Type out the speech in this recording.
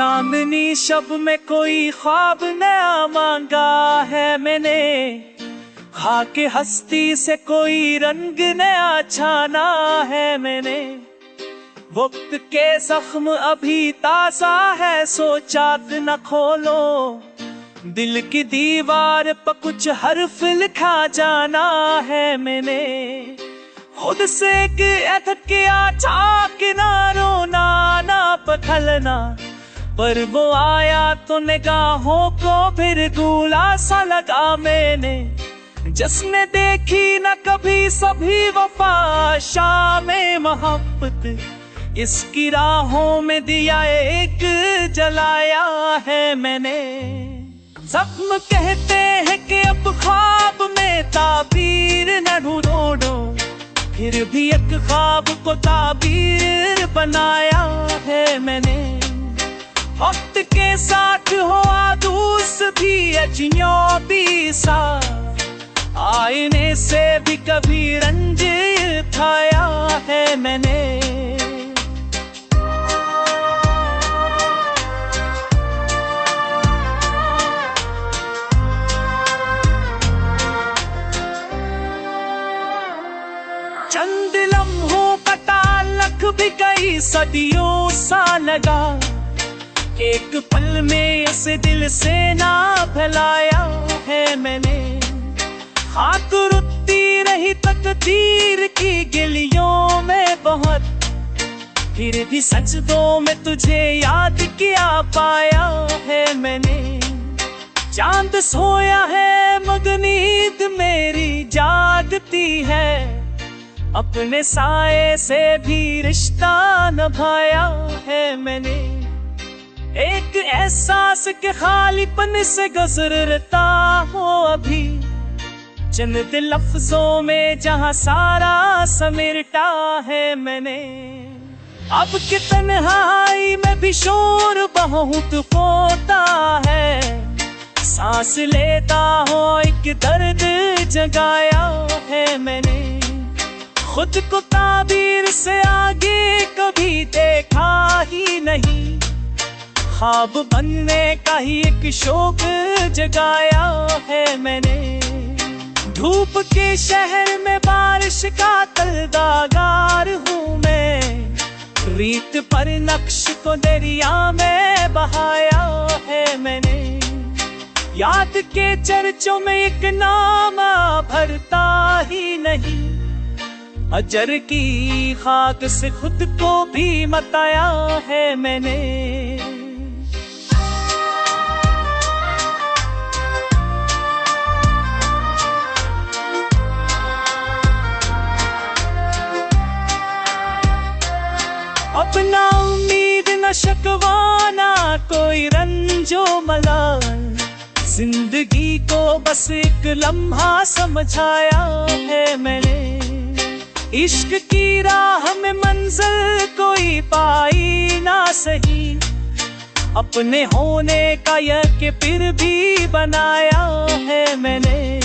चांदनी शब में कोई ख्वाब नया मांगा है मैंने, खाके हस्ती से कोई रंग नया छाना है मैंने। वक्त के जख्म अभी ताजा है, सोचा न खोलो, दिल की दीवार पर कुछ हर्फ लिखा जाना है मैंने। खुद से किया था किनारों ना पखलना, पर वो आया तो निगाहों को फिर गूला सा लगा मैंने। जिसने देखी न कभी सभी वफा शामे मोहब्बत, इसकी राहों में दिया एक जलाया है मैंने। जख्म कहते हैं कि अब ख्वाब में ताबीर न ढूंढो, फिर भी एक ख्वाब को ताबीर बनाया है मैंने। वक्त के साथ हो आदूस भी अजियों भी सा, आईने से भी कभी रंज उठाया है मैंने। चंद लम्हों का ताल्लुक भी कई सदियों सा लगा, एक पल में इस दिल से ना फैलाया है मैंने। खाक रुकती रही तकदीर की गिलियों में बहुत, फिर भी सजदों में तुझे याद किया पाया है मैंने। चांद सोया है मगर नींद मेरी जागती है, अपने साए से भी रिश्ता निभाया है मैंने। एक एहसास के खालीपन से गुजरता हो अभी, चंद लफ्जों में जहां सारा समेटा है मैंने। अब कि तन्हाई में भी शोर बहुत होता है, सांस लेता हो एक दर्द जगाया है मैंने। खुद को ताबीर से आगे कभी देखा ही नहीं, ख्वाब बनने का ही एक शौक जगाया है मैंने। धूप के शहर में बारिश का तलदागार हूँ मैं, रीत पर नक्श को दरिया में बहाया है मैंने। याद के चर्चों में एक नामा भरता ही नहीं, अजर की खाक से खुद को भी मताया है मैंने। अपना उम्मीद न शकवाना कोई रंजो मलाल, जिंदगी को बस एक लम्हा समझाया है मैंने। इश्क की राह में मंजिल कोई पाई ना सही, अपने होने का यह कि फिर भी बनाया है मैंने।